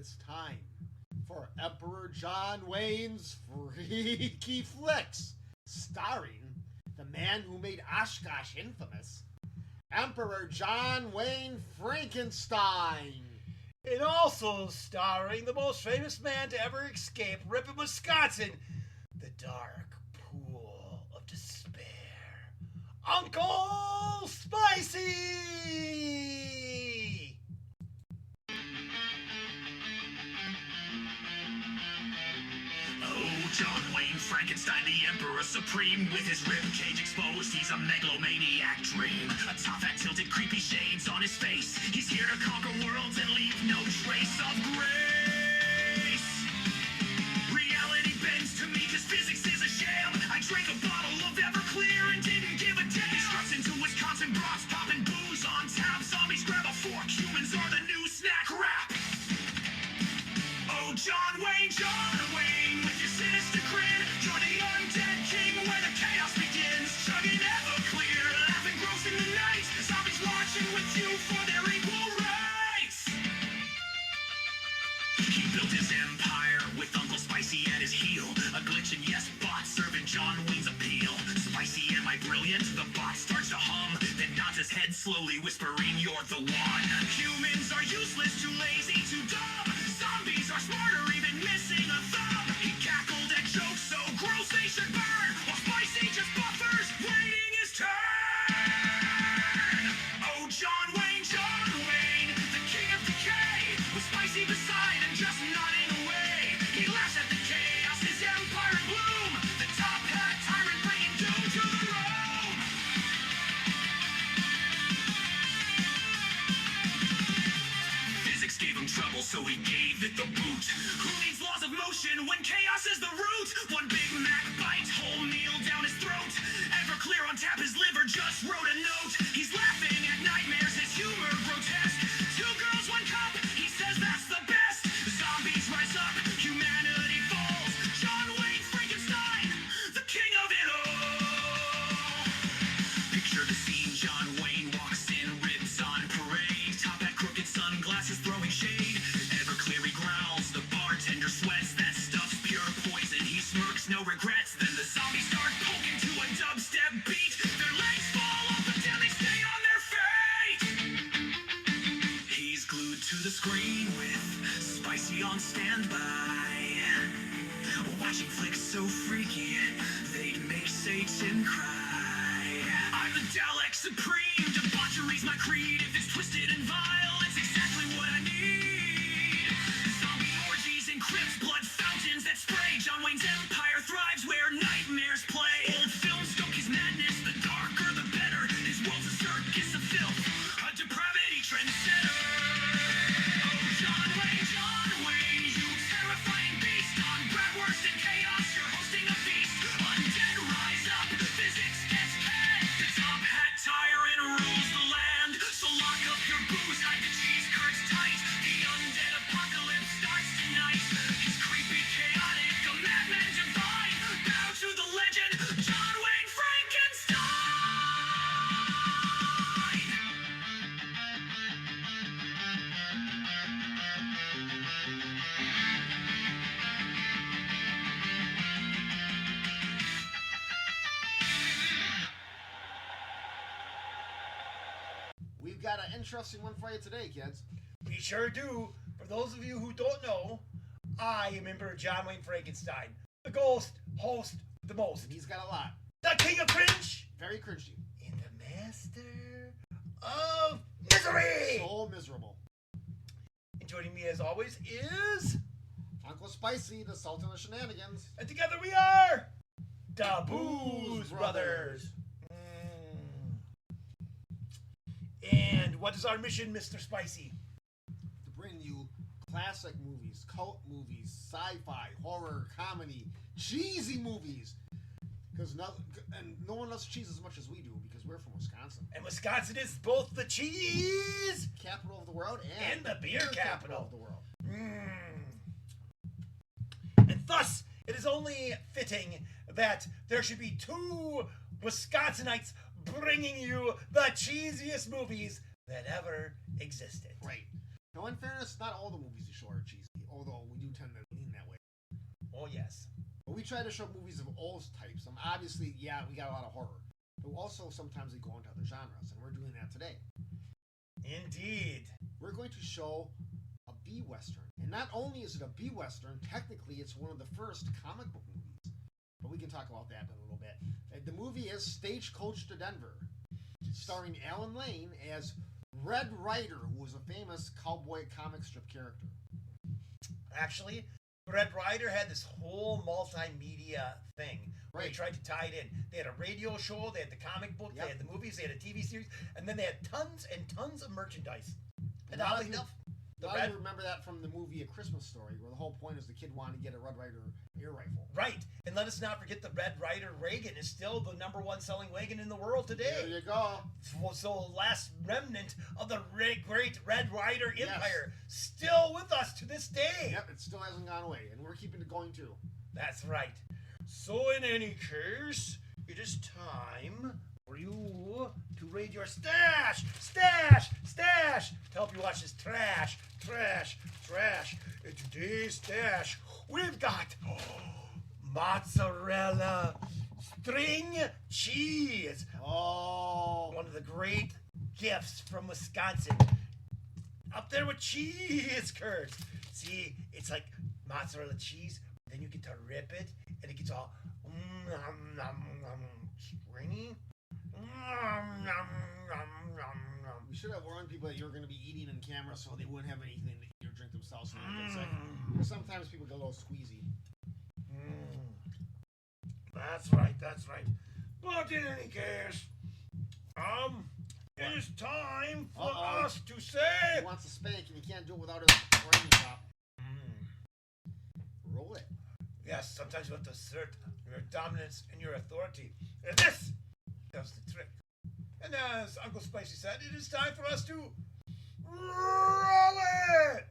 it's time for Emperor John Wayne's Freaky Flicks, starring the man who made Oshkosh infamous, Emperor John Wayne Frankenstein. And also starring the most famous man to ever escape Ripon, Wisconsin, the dark pool of despair, Uncle Spicy! Oh, John Wayne Frankenstein, the Emperor Supreme, with his ribcage exposed, he's a megalomaniac dream. A top hat tilted, creepy shades on his face. He's here to conquer worlds and leave no trace of grace. Reality bends to me cause physics is a sham. I drank a bottle of Everclear and didn't give a damn. He struts into Wisconsin broths, popping booze on tap. Zombies grab a fork, humans are the new snack wrap. Oh, John Wayne, with your sinister grin, join the undead king where the chaos begins. Chugging Everclear, laughing gross in the night. Zombies marching with you for their equal rights. He built his empire with Uncle Spicy at his heel. A glitch and yes bot serving John Wayne's appeal. Spicy, am I brilliant? The bot starts to hum, then nods his head slowly, whispering, you're the one. Humans are useless, too lazy, too dumb. Zombies are smarter, even missing a thumb. He cackled at jokes so gross they should burn, while Spicy just buffers, waiting his turn. Oh, John Wayne, the king of decay, with Spicy beside and just nodding away. He laughs at the chaos, his empire in bloom, the top hat tyrant bringing doom to the room. Physics gave him trouble, so he gave it the boot. Who needs laws of motion when chaos is the root? One Big Mac bite, whole meal down his throat. Everclear on tap, his liver just wrote a note. He's laughing at nightmares, his humor grotesque. Two girls, one cup, he says that's the best. Zombies rise up, humanity falls. John Wayne Frankenstein, the king of it all. Picture the scene, John Wayne walks in, ribs on parade. Top hat, crooked sunglasses, throwing shade. Everclear, he growls, the bartender sweats. That stuff's pure poison, he smirks, no regrets. Then the zombies start poking to a dubstep beat. Their legs fall off until they stay on their feet. He's glued to the screen with Spicy on standby, watching flicks so freaky they'd make Satan cry. I'm the Dalek Supreme, debauchery's my creed. If it's twisted and vile, it's exactly what I need. Zombie orgies and crypts, blood fountains that spray. John Wayne's empire thrives where nightmares play. Old films stoke his madness, the darker the better. His world's a circus of filth, a depravity trendsetter. Oh, John Wayne, you terrifying beast. On bratwurst and chaos, you're hosting a feast. Undead rise up, physics gets panned. The top hat tyrant rules the land. So lock up your booze, hide the cheese curds tight. The undead apocalypse starts tonight. He's creepy, chaotic, a madman divine. Bow to the legend, John Wayne Frankenstein. We've got an interesting one for you today, kids. We sure do. For those of you who don't know, I am Emperor John Wayne Frankenstein, the ghost, host, the most, And he's got a lot. the king of cringe, Very cringy. and the master of misery. So miserable. And joining me as always is, Uncle Spicy, the Sultan of Shenanigans. and together we are the Booze Booze Brothers. And what is our mission, Mr. Spicy? To bring you classic movies, cult movies, sci-fi, horror, comedy, cheesy movies. Because no one loves cheese as much as we do because we're from Wisconsin. And Wisconsin is both the cheese Capital of the world and the beer capital of the world. And thus, it is only fitting that there should be two Wisconsinites bringing you the cheesiest movies that ever existed. Right. Now, in fairness, not all the movies you show are cheesy. although we do tend to lean that way. Oh, yes. But we try to show movies of all types. Obviously, yeah, we got a lot of horror. But also, sometimes we go into other genres, and we're doing that today. Indeed. We're going to show a B-Western. And not only is it a B-Western, technically it's one of the first comic book movies. But we can talk about that in a little bit. The movie is Stagecoach to Denver, starring Alan Lane as Red Ryder, who was a famous cowboy comic strip character. Actually, Red Ryder had this whole multimedia thing where they tried to tie it in. They had a radio show, they had the comic book, they had the movies, they had a TV series, and then they had tons and tons of merchandise. And oddly enough, I remember that from the movie A Christmas Story, where the whole point is the kid wanted to get a Red Ryder air rifle. Right. And let us not forget the Red Ryder wagon is still the #1 selling wagon in the world today. There you go. So last remnant of the great Red Ryder empire, still with us to this day. Yep, it still hasn't gone away, and we're keeping it going too. That's right. So in any case, it is time for you to raid your stash to help you watch this trash. In today's stash, we've got mozzarella string cheese. Oh, one of the great gifts from Wisconsin. Up there with cheese curds. See, it's like mozzarella cheese, then you get to rip it, and it gets all stringy. We should have warned people that you were going to be eating in camera so they wouldn't have anything to eat or drink themselves in a second. Sometimes people get a little squeezy. That's right. But in any case, it is time for us to say... He wants to spank, and he can't do it without his rain top. Roll it. Yes, sometimes you have to assert your dominance and your authority. And this does the trick. And as Uncle Spicy said, it is time for us to roll it!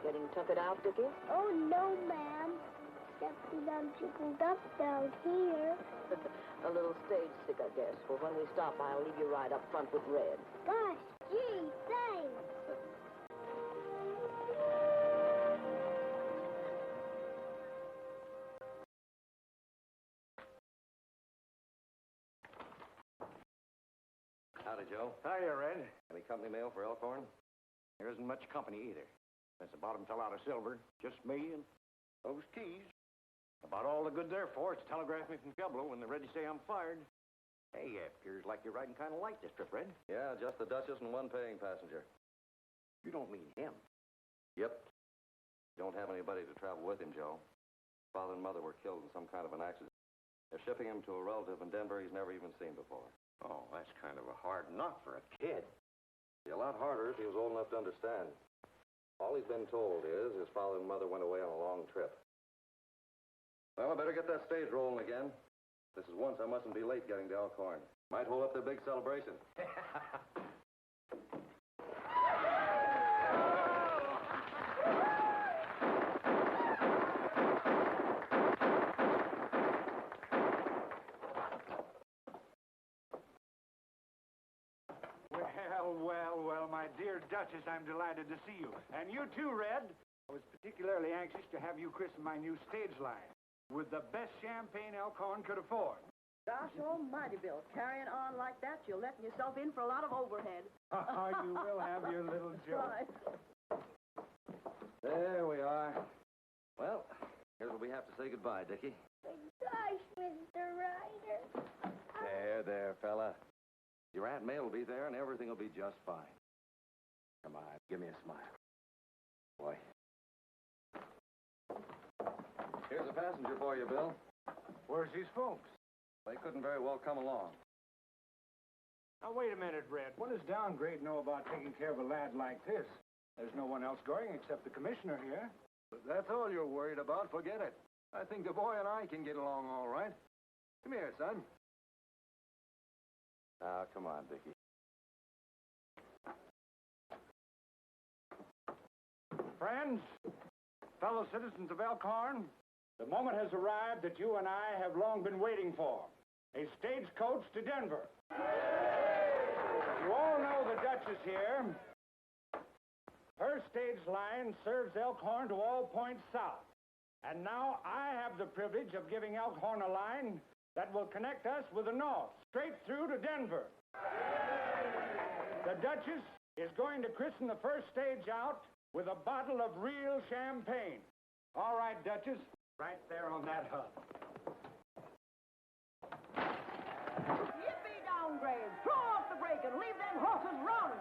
Getting tuckered out, Dickie? Oh, no, ma'am. Except that I'm jiggled up down here. A little stage sick, I guess. Well, when we stop, I'll leave you right up front with Red. Gosh, gee, thanks. Howdy, Joe. Hiya, Red. Any company mail for Elkhorn? There isn't much company either. Since the bottom fell out of silver, just me and those keys. About all the good they're for is to telegraph me from Pueblo when they're ready to say I'm fired. Hey, appears like you're riding kind of light this trip, Red. Yeah, just the Duchess and one paying passenger. You don't mean him. Yep. Don't have anybody to travel with him, Joe. Father and mother were killed in some kind of an accident. They're shipping him to a relative in Denver he's never even seen before. Oh, that's kind of a hard knock for a kid. It'd be a lot harder if he was old enough to understand. All he's been told is his father and mother went away on a long trip. Well, I better get that stage rolling again. This is once I mustn't be late getting to Elkhorn. Might hold up their big celebration. Well, my dear Duchess, I'm delighted to see you. And you too, Red. I was particularly anxious to have you christen my new stage line with the best champagne Elkhorn could afford. Gosh almighty, Bill. Carrying on like that, you're letting yourself in for a lot of overhead. You will have your little joke. Right. There we are. Well, here's where we have to say goodbye, Dickie. Gosh, Mr. Ryder. There, fella. Your Aunt May will be there, and everything will be just fine. Come on, give me a smile. Boy. Here's a passenger for you, Bill. Where's his folks? They couldn't very well come along. Now, wait a minute, Red. What does Downgrade know about taking care of a lad like this? There's no one else going except the commissioner here. If that's all you're worried about, forget it. I think the boy and I can get along all right. Come here, son. Now, come on, Dickie. Friends, fellow citizens of Elkhorn, the moment has arrived that you and I have long been waiting for. A stagecoach to Denver. You all know the Duchess here. Her stage line serves Elkhorn to all points south. And now I have the privilege of giving Elkhorn a line that will connect us with the north, straight through to Denver. The Duchess is going to christen the first stage out with a bottle of real champagne. All right, Duchess, right there on that hub. Yippee, Downgrade. Throw off the brake and leave them horses run.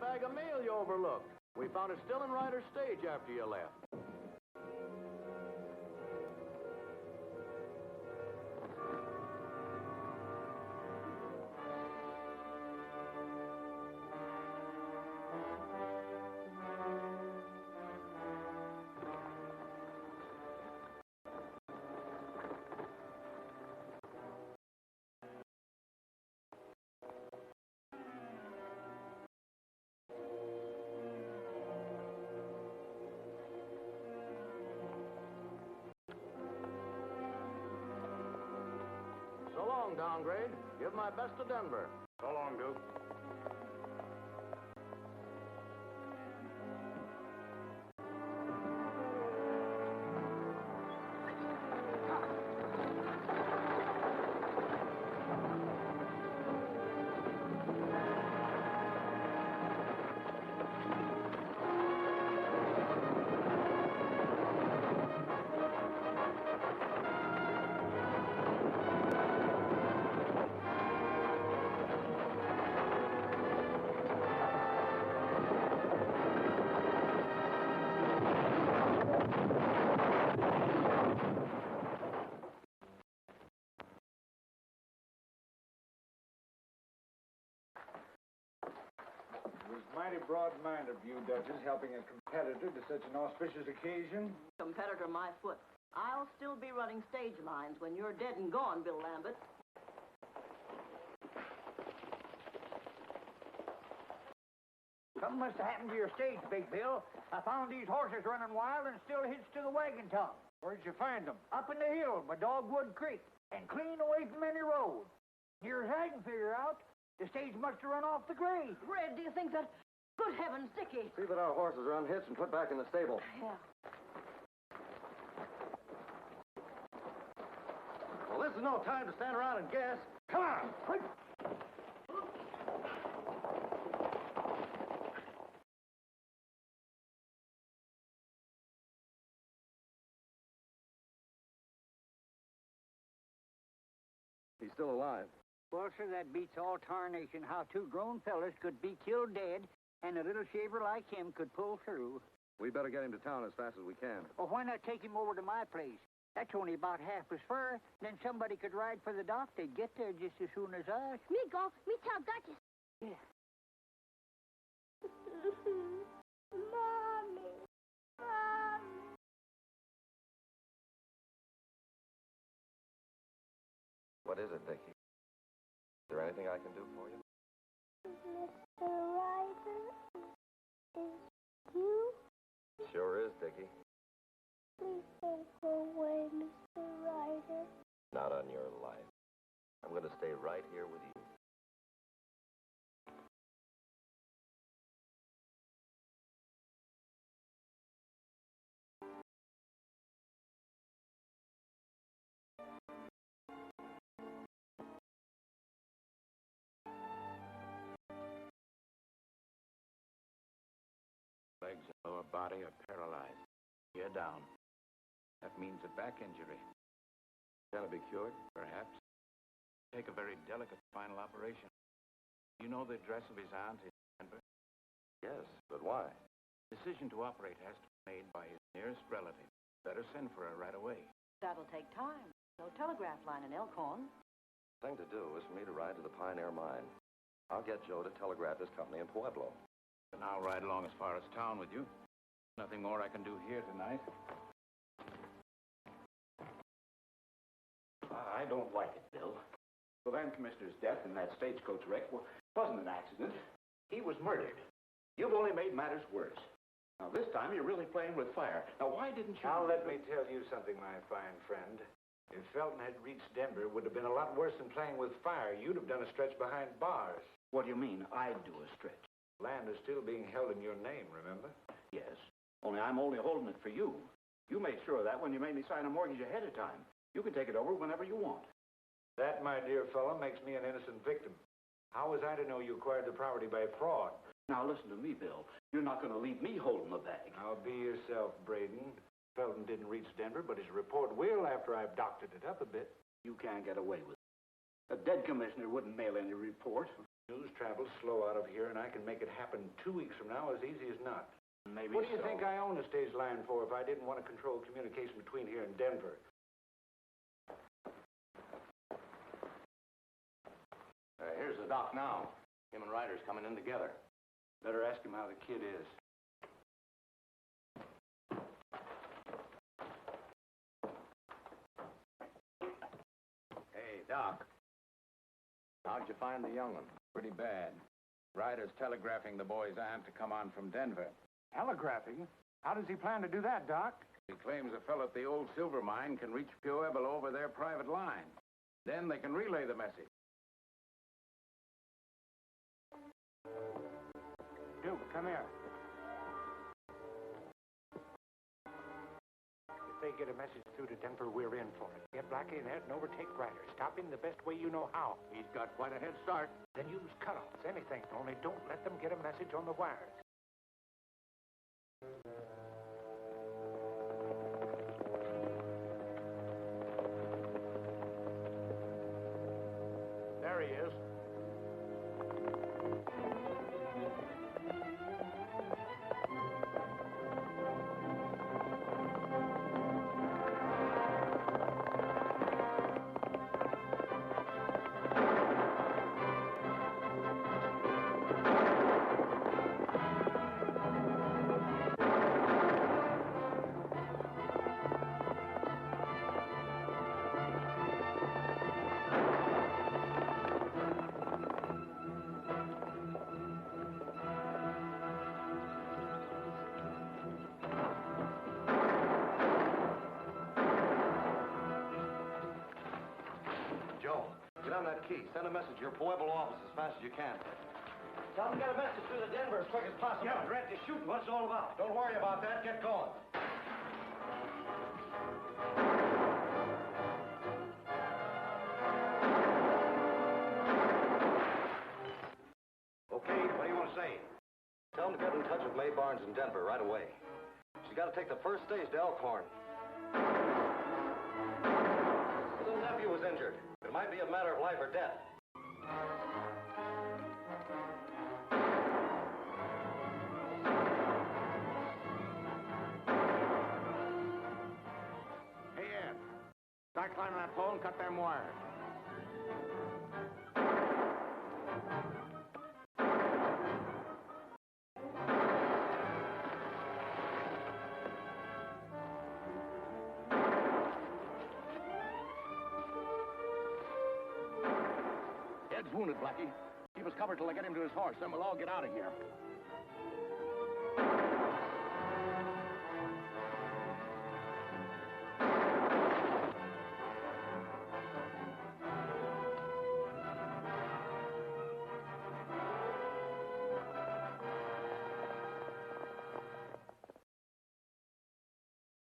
Bag of mail you overlooked. We found it still in Ryder's stage after you left. So long, Downgrade. Give my best to Denver. So long, Duke. Mighty broad mind of you, Duchess, helping a competitor to such an auspicious occasion. Competitor my foot. I'll still be running stage lines when you're dead and gone, Bill Lambert. Something must have happened to your stage, Big Bill. I found these horses running wild and still hitched to the wagon tongue. Where'd you find them? Up in the hill by Dogwood Creek and clean away from any road. Near as I can figure out, the stage must have run off the grade. Red, do you think that... Good heavens, Dickie. See that our horses are unhitched and put back in the stable. Yeah. Well, this is no time to stand around and guess. Come on! he's still alive. Well, sir, that beats all tarnation how two grown fellas could be killed dead and a little shaver like him could pull through. We better get him to town as fast as we can. Well, why not take him over to my place? That's only about half as far. Then somebody could ride for the dock. They'd get there just as soon as us. Me go. Me tell Duchess. Yeah. Mommy. Mommy. What is it, Dickie? Is there anything I can do for you? Mr. Ryder, is you? Sure is, Dickie. Please don't go away, Mr. Ryder. Not on your life. I'm going to stay right here with you. Legs and lower body are paralyzed. You're down. That means a back injury. Shall it be cured, perhaps? Take a very delicate spinal operation. You know the address of his aunt in Denver? Yes, but why? Decision to operate has to be made by his nearest relative. Better send for her right away. That'll take time. No telegraph line in Elkhorn. The thing to do is for me to ride to the Pioneer Mine. I'll get Joe to telegraph his company in Pueblo. And I'll ride along as far as town with you. Nothing more I can do here tonight. I don't like it, Bill. The land commissioner's death in that stagecoach wreck wasn't an accident. He was murdered. You've only made matters worse. Now, this time you're really playing with fire. Now, why didn't you... Now, let me tell you something, my fine friend. If Felton had reached Denver, it would have been a lot worse than playing with fire. You'd have done a stretch behind bars. What do you mean, I'd do a stretch? Land is still being held in your name, remember? Yes, only I'm only holding it for you. You made sure of that when you made me sign a mortgage ahead of time. You can take it over whenever you want. That, my dear fellow, makes me an innocent victim. How was I to know you acquired the property by fraud? Now, listen to me, Bill. You're not going to leave me holding the bag. Now, be yourself, Braden. Felton didn't reach Denver, but his report will after I've doctored it up a bit. You can't get away with it. A dead commissioner wouldn't mail any report. News travels slow out of here, and I can make it happen 2 weeks from now as easy as not. Maybe What do you so. think I own the stage line for if I didn't want to control communication between here and Denver? Here's the doc now. Him and Ryder's coming in together. Better ask him how the kid is. Hey, Doc. How'd you find the young one? Pretty bad. Ryder's telegraphing the boy's aunt to come on from Denver. Telegraphing? How does he plan to do that, Doc? He claims a fellow at the old silver mine can reach Pueblo over their private line. Then they can relay the message. Duke, come here. If they get a message through to Denver, we're in for it. Get Blackie in there and overtake Ryder. Stop him the best way you know how. He's got quite a head start. Then use cutoffs, anything. Only don't let them get a message on the wires. There he is. Joe, get on that key. Send a message to your Pueblo office as fast as you can. Tell them to get a message through to Denver as quick as possible. Yeah, Red, you're shooting. What's it all about? Don't worry about that. Get going. Okay, what do you want to say? Tell them to get in touch with May Barnes in Denver right away. She's got to take the first stage to Elkhorn. His little nephew was injured. It'll It might be a matter of life or death. Hey, Ed. Start climbing that pole and cut them wires. Ed's wounded, Blackie. Keep us covered till I get him to his horse, then we'll all get out of here.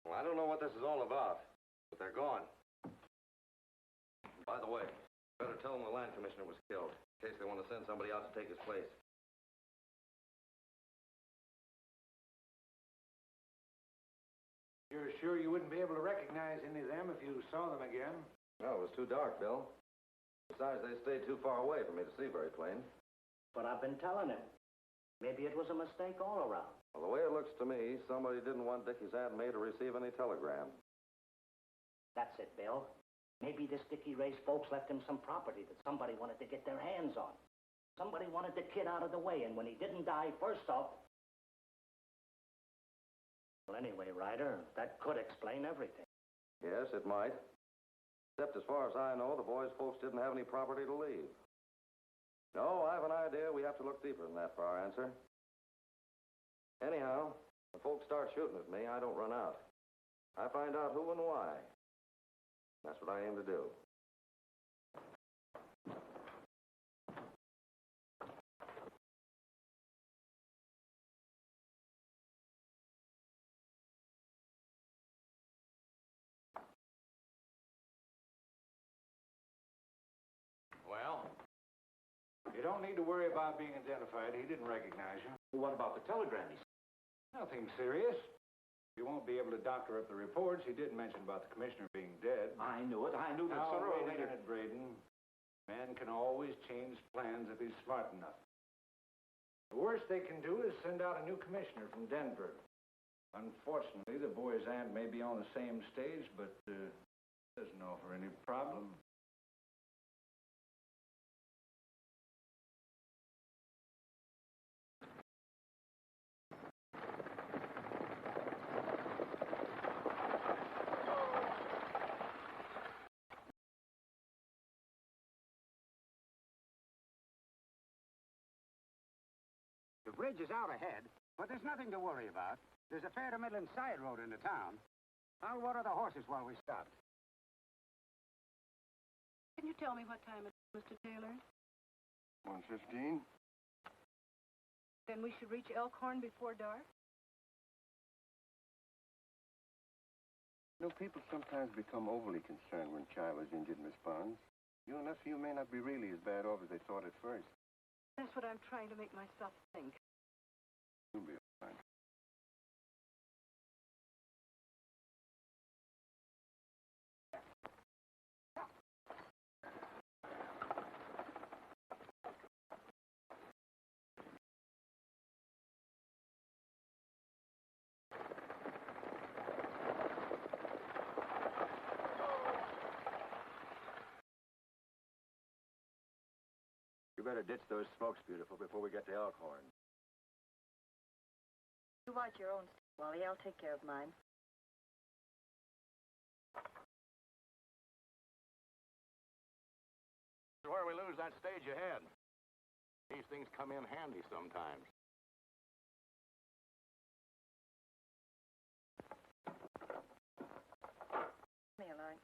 Well, I don't know what this is all about, but they're gone. By the way, better tell them the land commissioner was killed, in case they want to send somebody out to take his place. You're sure you wouldn't be able to recognize any of them if you saw them again? No, it was too dark, Bill. Besides, they stayed too far away for me to see very plain. But I've been telling him. Maybe it was a mistake all around. Well, the way it looks to me, somebody didn't want Dickie's Aunt May to receive any telegram. That's it, Bill. Maybe this Dickie Ray's folks left him some property that somebody wanted to get their hands on. Somebody wanted the kid out of the way, and when he didn't die first off... Well, anyway, Ryder, that could explain everything. Yes, it might. Except as far as I know, the boys' folks didn't have any property to leave. No, I have an idea we have to look deeper than that for our answer. Anyhow, if folks start shooting at me, I don't run out. I find out who and why. That's what I aim to do. Well, you don't need to worry about being identified. He didn't recognize you. What about the telegram? Nothing serious. You won't be able to doctor up the reports. He did mention about the commissioner being dead. I knew it. I knew that Now, sooner or wait a later... minute, Braden. Man can always change plans if he's smart enough. The worst they can do is send out a new commissioner from Denver. Unfortunately, the boy's aunt may be on the same stage, but doesn't offer any problem. The bridge is out ahead, but there's nothing to worry about. There's a fair to Midland side road into town. I'll water the horses while we stop. Can you tell me what time it is, Mr. Taylor? 1:15. Then we should reach Elkhorn before dark? You know, people sometimes become overly concerned when child is injured, Miss Barnes. You and you may not be really as bad off as they thought at first. That's what I'm trying to make myself think. You'll be all right. You better ditch those smokes, beautiful, before we get to Elkhorn. You watch your own, Wally. I'll take care of mine. Where we lose that stage ahead. These things come in handy sometimes. Me a line.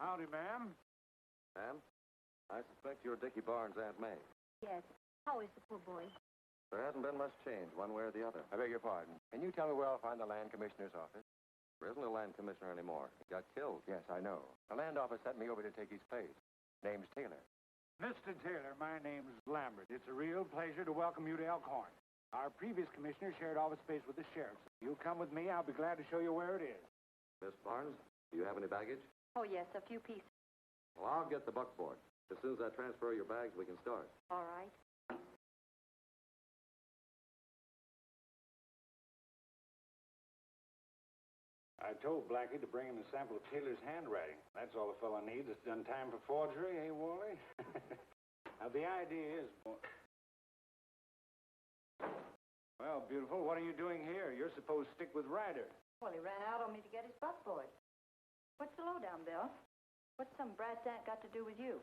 Howdy, ma'am. Ma'am, I suspect you're Dickie Barnes' Aunt May. Yes. How is the poor boy? There hasn't been much change, one way or the other. I beg your pardon. Can you tell me where I'll find the land commissioner's office? There isn't a land commissioner anymore. He got killed. Yes, I know. The land office sent me over to take his place. Name's Taylor. Mr. Taylor, my name's Lambert. It's a real pleasure to welcome you to Elkhorn. Our previous commissioner shared office space with the sheriff. If you'll come with me, I'll be glad to show you where it is. Miss Barnes, do you have any baggage? Oh, yes, a few pieces. Well, I'll get the buckboard. As soon as I transfer your bags, we can start. All right. I told Blackie to bring him a sample of Taylor's handwriting. That's all the fellow needs. It's done time for forgery, eh, Wally? Now, the idea is... Well, beautiful, what are you doing here? You're supposed to stick with Ryder. Well, he ran out on me to get his buckboard. What's the lowdown, Bill? What's some brat's aunt got to do with you?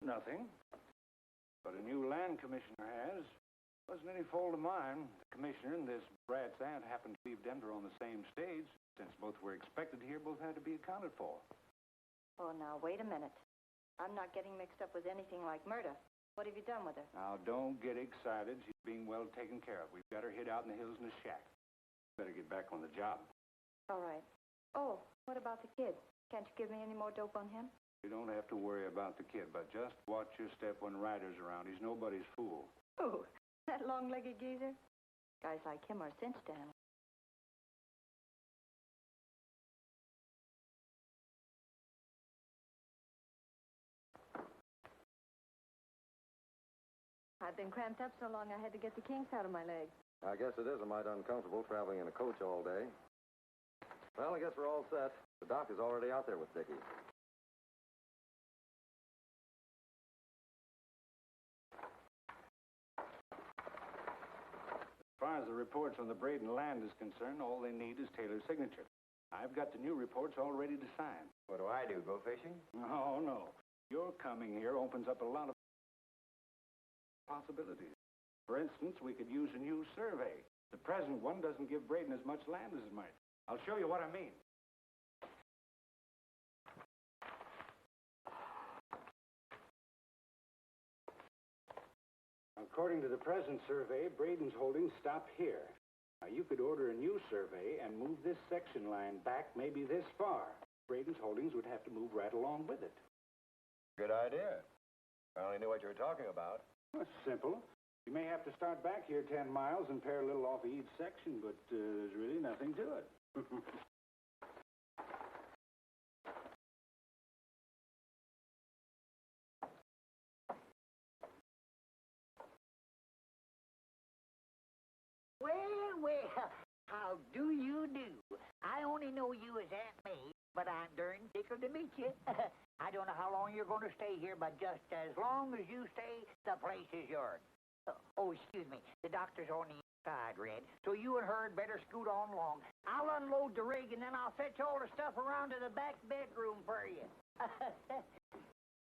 Nothing. But a new land commissioner has. Wasn't any fault of mine. The commissioner and this brat's aunt happened to leave Denver on the same stage. Since both were expected here, both had to be accounted for. Oh, now, wait a minute. I'm not getting mixed up with anything like murder. What have you done with her? Now, don't get excited. She's being well taken care of. We've got her hid out in the hills in a shack. Better get back on the job. All right. Oh, what about the kid? Can't you give me any more dope on him? You don't have to worry about the kid, but just watch your step when Ryder's around. He's nobody's fool. Oh, that long-legged geezer? Guys like him are cinch to handle. I've been cramped up so long I had to get the kinks out of my legs. I guess it is a mite uncomfortable traveling in a coach all day. Well, I guess we're all set. The doc is already out there with Dickie. As far as the reports on the Braden land is concerned, all they need is Taylor's signature. I've got the new reports all ready to sign. What do I do, go fishing? No, no. Your coming here opens up a lot of possibilities. For instance, we could use a new survey. The present one doesn't give Braden as much land as it might. I'll show you what I mean. According to the present survey, Braden's holdings stop here. Now, you could order a new survey and move this section line back maybe this far. Braden's holdings would have to move right along with it. Good idea. I only knew what you were talking about. Well, it's simple. You may have to start back here 10 miles and pare a little off of each section, but there's really nothing to it. Well, how do you do? I only know you as Aunt May, but I'm darn tickled to meet you. I don't know how long you're going to stay here, but just as long as you stay, the place is yours. Oh, excuse me. The doctor's on the inside, Red, so you and her had better scoot on along. I'll unload the rig, and then I'll fetch all the stuff around to the back bedroom for you.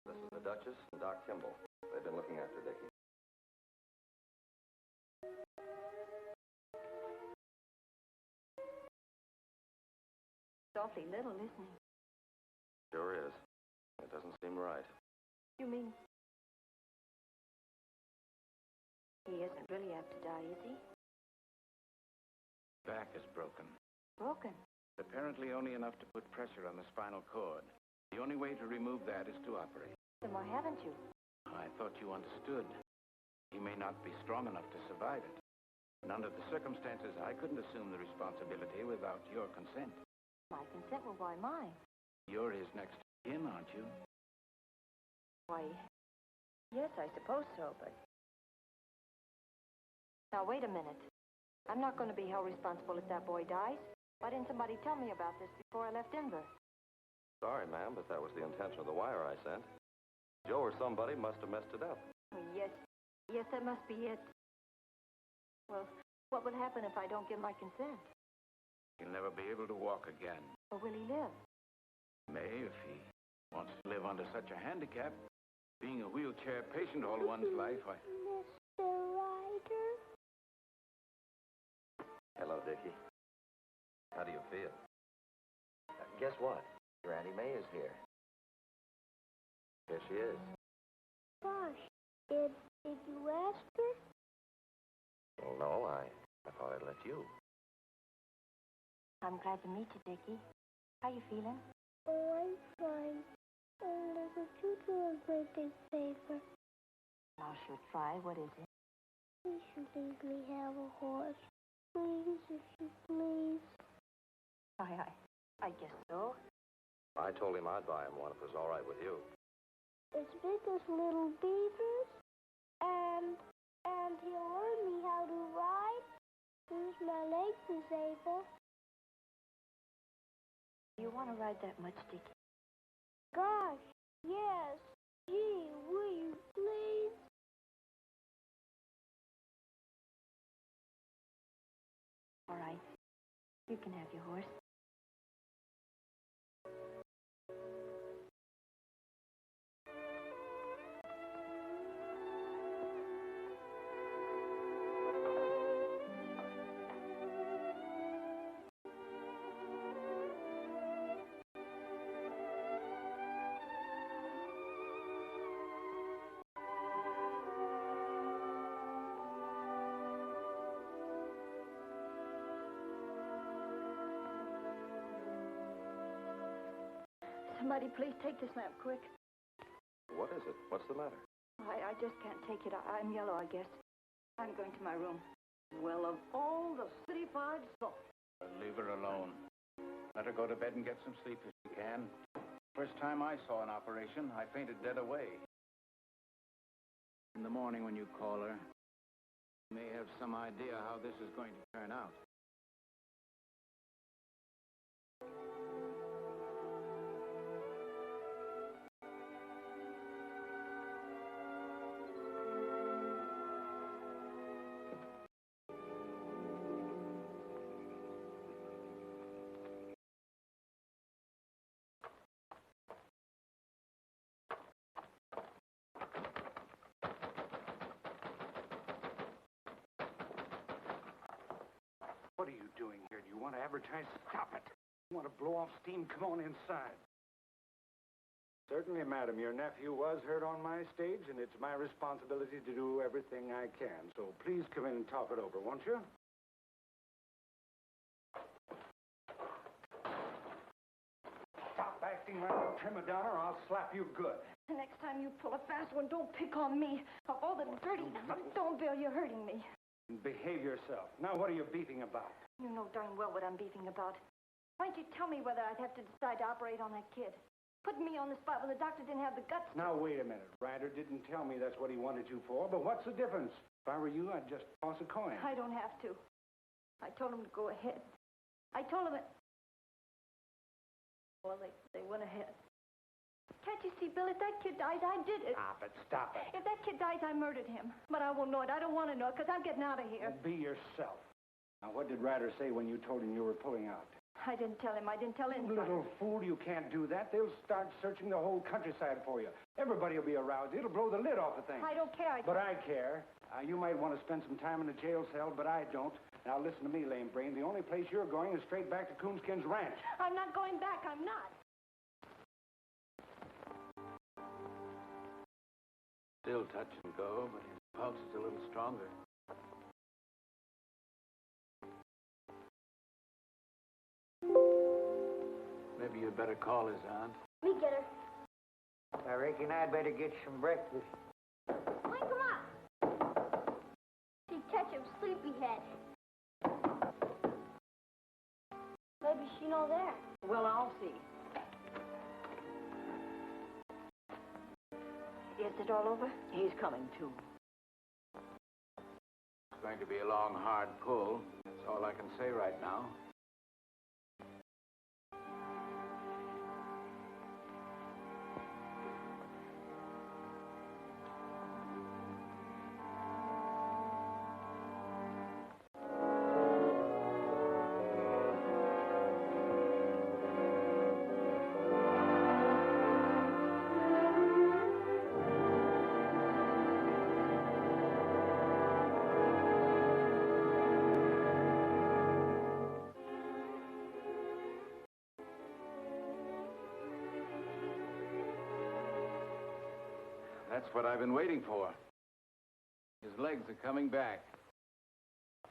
This is the Duchess and Doc Kimball. They've been looking after Dickie. It's awfully little, isn't he? Sure is. It doesn't seem right. You mean... He isn't really apt to die, is he? Back is broken. Broken? Apparently only enough to put pressure on the spinal cord. The only way to remove that is to operate. Then why haven't you? I thought you understood. He may not be strong enough to survive it. And under the circumstances, I couldn't assume the responsibility without your consent. My consent? Well, why mine? You're his next of kin, aren't you? Why, yes, I suppose so, but... Now, wait a minute. I'm not going to be held responsible if that boy dies. Why didn't somebody tell me about this before I left Denver? Sorry, ma'am, but that was the intention of the wire I sent. Joe or somebody must have messed it up. Oh, yes. Yes, that must be it. Well, what would happen if I don't give my consent? He'll never be able to walk again. Or will he live? May, if he wants to live under such a handicap. Being a wheelchair patient all one's life, Mr. Ryder? Hello, Dickie. How do you feel? Guess what? Your Auntie May is here. Here she is. Gosh, Did you ask her? Well, no, I thought I'd let you. I'm glad to meet you, Dickie. How you feeling? Oh, I'm fine. Only would you do a great big favor? I sure try. What is it? Please you leave me have a horse. Please, if you please. I guess so. I told him I'd buy him one if it was all right with you. As big as little beavers. And he'll learn me how to ride. Use my legs disabled. You want to ride that much, Dickie? Gosh, yes. Gee, will you please? All right. You can have your horse. Somebody please take this lamp quick. What is it? What's the matter? I just can't take it. I'm yellow, I guess. I'm going to my room. Well, of all the city-fied salt. Leave her alone. Let her go to bed and get some sleep if she can. First time I saw an operation, I fainted dead away. In the morning when you call her, you may have some idea how this is going to turn out. What are you doing here? Do you want to advertise? Stop it. You want to blow off steam? Come on inside. Certainly, madam. Your nephew was heard on my stage, and it's my responsibility to do everything I can. So please come in and talk it over, won't you? Stop acting like a prima donna, or I'll slap you good. The next time you pull a fast one, don't pick on me. Of all the dirty... Don't, Bill, you're hurting me. Behave yourself. Now, what are you beefing about? You know darn well what I'm beefing about. Why don't you tell me whether I'd have to decide to operate on that kid? Putting me on the spot when the doctor didn't have the guts to... Now, wait a minute. Ryder didn't tell me that's what he wanted you for, but what's the difference? If I were you, I'd just toss a coin. I don't have to. I told him to go ahead. I told him that... Well, they went ahead. Can't you see, Bill, if that kid dies, I did it. Stop it, stop it. If that kid dies, I murdered him. But I won't know it. I don't want to know it, because I'm getting out of here. Well, be yourself. Now, what did Ryder say when you told him you were pulling out? I didn't tell him. I didn't tell anybody. Little fool, you can't do that. They'll start searching the whole countryside for you. Everybody will be aroused. It'll blow the lid off the thing. I don't care. But I care. You might want to spend some time in the jail cell, but I don't. Now, listen to me, lame brain. The only place you're going is straight back to Coonskin's ranch. I'm not going back. I'm not. Still touch and go, but his pulse is a little stronger. Maybe you'd better call his aunt. Me get her. I reckon I'd better get some breakfast. Wake him up. She catch him sleepyhead. Maybe she know there. Well, I'll see. Is it all over? He's coming, too. It's going to be a long, hard pull. That's all I can say right now. That's what I've been waiting for. legs are coming back.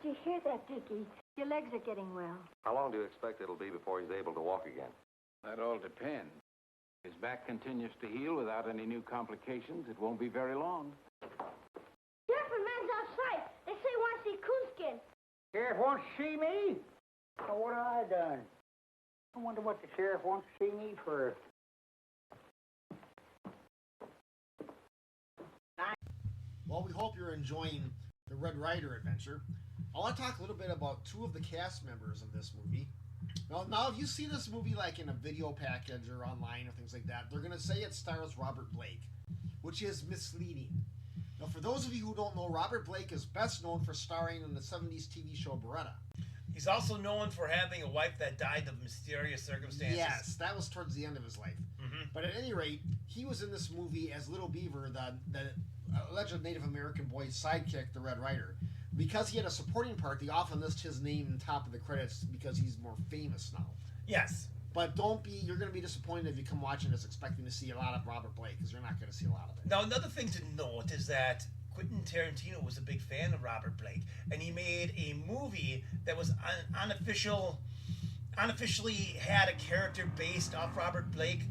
Did you hear that, Dickie? Your legs are getting well. How long do you expect it'll be before he's able to walk again? That all depends. If his back continues to heal without any new complications, it won't be very long. Sheriff, a man's outside. They say he wants to see Coonskin. Sheriff wants to see me? Oh, what have I done? I wonder what the sheriff wants to see me for. Well, we hope you're enjoying the Red Ryder adventure. I want to talk a little bit about two of the cast members of this movie. Now, if you see this movie like in a video package or online or things like that, they're going to say it stars Robert Blake, which is misleading. Now, for those of you who don't know, Robert Blake is best known for starring in the 70s TV show Beretta. He's also known for having a wife that died of mysterious circumstances. Yes, that was towards the end of his life. Mm-hmm. But at any rate, he was in this movie as Little Beaver, the alleged Native American boy's sidekick, the Red Ryder. Because he had a supporting part, they often list his name on top of the credits because he's more famous now. Yes. But you're going to be disappointed if you come watching this expecting to see a lot of Robert Blake, because you're not going to see a lot of it. Now, another thing to note is that Quentin Tarantino was a big fan of Robert Blake, and he made a movie that was unofficially had a character based off Robert Blake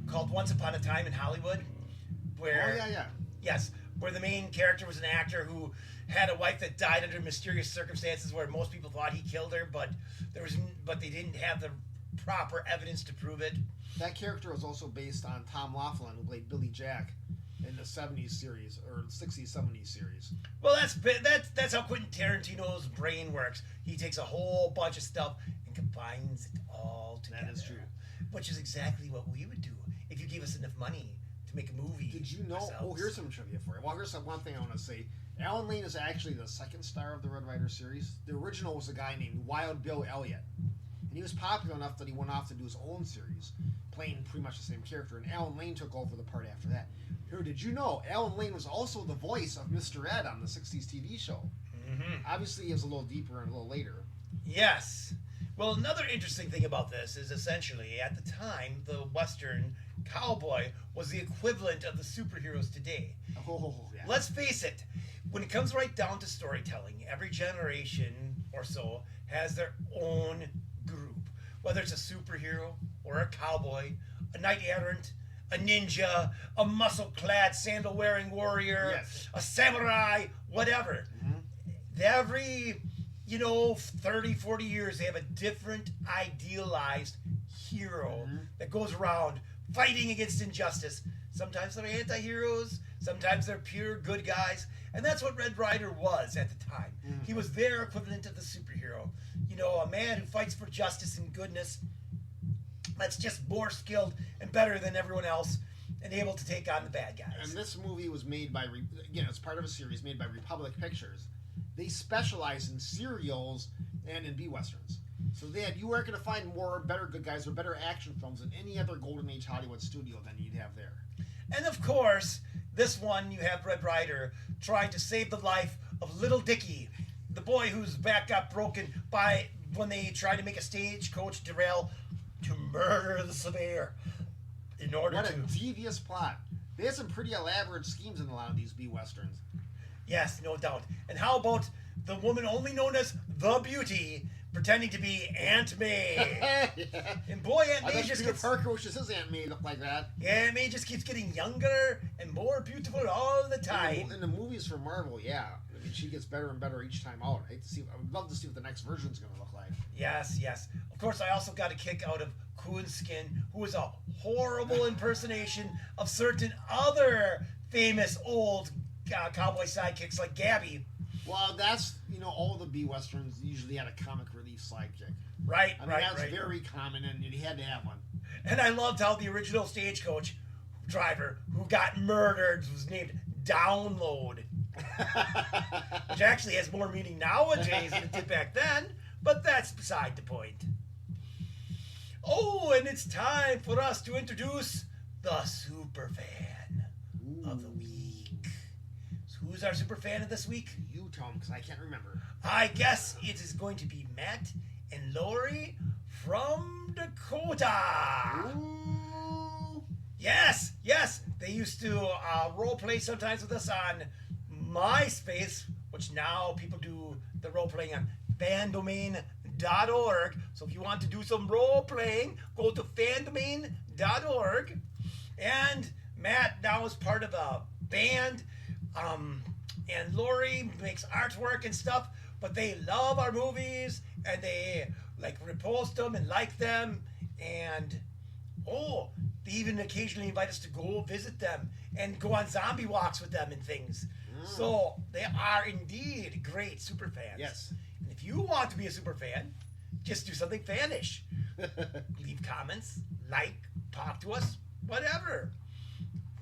called Once Upon a Time in Hollywood, where yes, where the main character was an actor who had a wife that died under mysterious circumstances, where most people thought he killed her, but they didn't have the proper evidence to prove it. That character was also based on Tom Laughlin, who played Billy Jack in the 70s series, or 60s, 70s series. Well, that's how Quentin Tarantino's brain works. He takes a whole bunch of stuff and combines it all together. That is true. Which is exactly what we would do if you gave us enough money to make a movie. Did you know? ourselves. Oh, here's some trivia for you. Well, here's one thing I want to say. Alan Lane is actually the second star of the Red Ryder series. The original was a guy named Wild Bill Elliott. And he was popular enough that he went off to do his own series, playing pretty much the same character. And Alan Lane took over the part after that. Here, did you know Alan Lane was also the voice of Mr. Ed on the 60s TV show? Mm-hmm. Obviously, he was a little deeper and a little later. Yes. Well, another interesting thing about this is essentially, at the time, the Western cowboy was the equivalent of the superheroes today. Oh, yeah. Let's face it, when it comes right down to storytelling, every generation or so has their own group. Whether it's a superhero or a cowboy, a knight errant, a ninja, a muscle-clad, sandal-wearing warrior, yes, a samurai, whatever. Mm-hmm. Every 30, 40 years, they have a different idealized hero that goes around fighting against injustice. Sometimes they're anti-heroes, sometimes they're pure good guys, and that's what Red Ryder was at the time. Mm-hmm. He was their equivalent of the superhero. A man who fights for justice and goodness, that's just more skilled and better than everyone else and able to take on the bad guys. And this movie was made by, it's part of a series made by Republic Pictures. They specialize in serials and in B-Westerns. So you weren't going to find better good guys or better action films in any other Golden Age Hollywood studio than you'd have there. And of course, this one you have Red Ryder trying to save the life of little Dickie, the boy whose back got broken when they tried to make a stagecoach derail to murder the surveyor. What a devious plot. They had some pretty elaborate schemes in a lot of these B-Westerns. Yes, no doubt. And how about the woman only known as the Beauty pretending to be Aunt May? Yeah. And boy, Aunt May just Peter Parker wishes his Aunt May looked like that. Yeah, Aunt May just keeps getting younger and more beautiful all the time. In the movies for Marvel, yeah. I mean, she gets better and better each time out. I would love to see what the next version's going to look like. Yes, yes. Of course, I also got a kick out of Coonskin, who is a horrible impersonation of certain other famous old cowboy sidekicks like Gabby. Well, that's, all the B-Westerns usually had a comic relief sidekick. Right, I mean, that's very common, and you had to have one. And I loved how the original Stagecoach driver who got murdered was named Download. Which actually has more meaning nowadays than it did back then, but that's beside the point. Oh, and it's time for us to introduce the superfan of the week. So who's our superfan of this week? You tell him, because I can't remember. I guess it is going to be Matt and Lori from Dakota. Ooh. Yes, yes. They used to role play sometimes with us on MySpace, which now people do the role playing on fandomain.org. So if you want to do some role playing, go to fandomain.org. And Matt now is part of a band. And Lori makes artwork and stuff, but they love our movies and they like repost them and like them. And they even occasionally invite us to go visit them and go on zombie walks with them and things. So they are indeed great super fans. Yes. And if you want to be a super fan, just do something fanish. Leave comments, like, talk to us, whatever.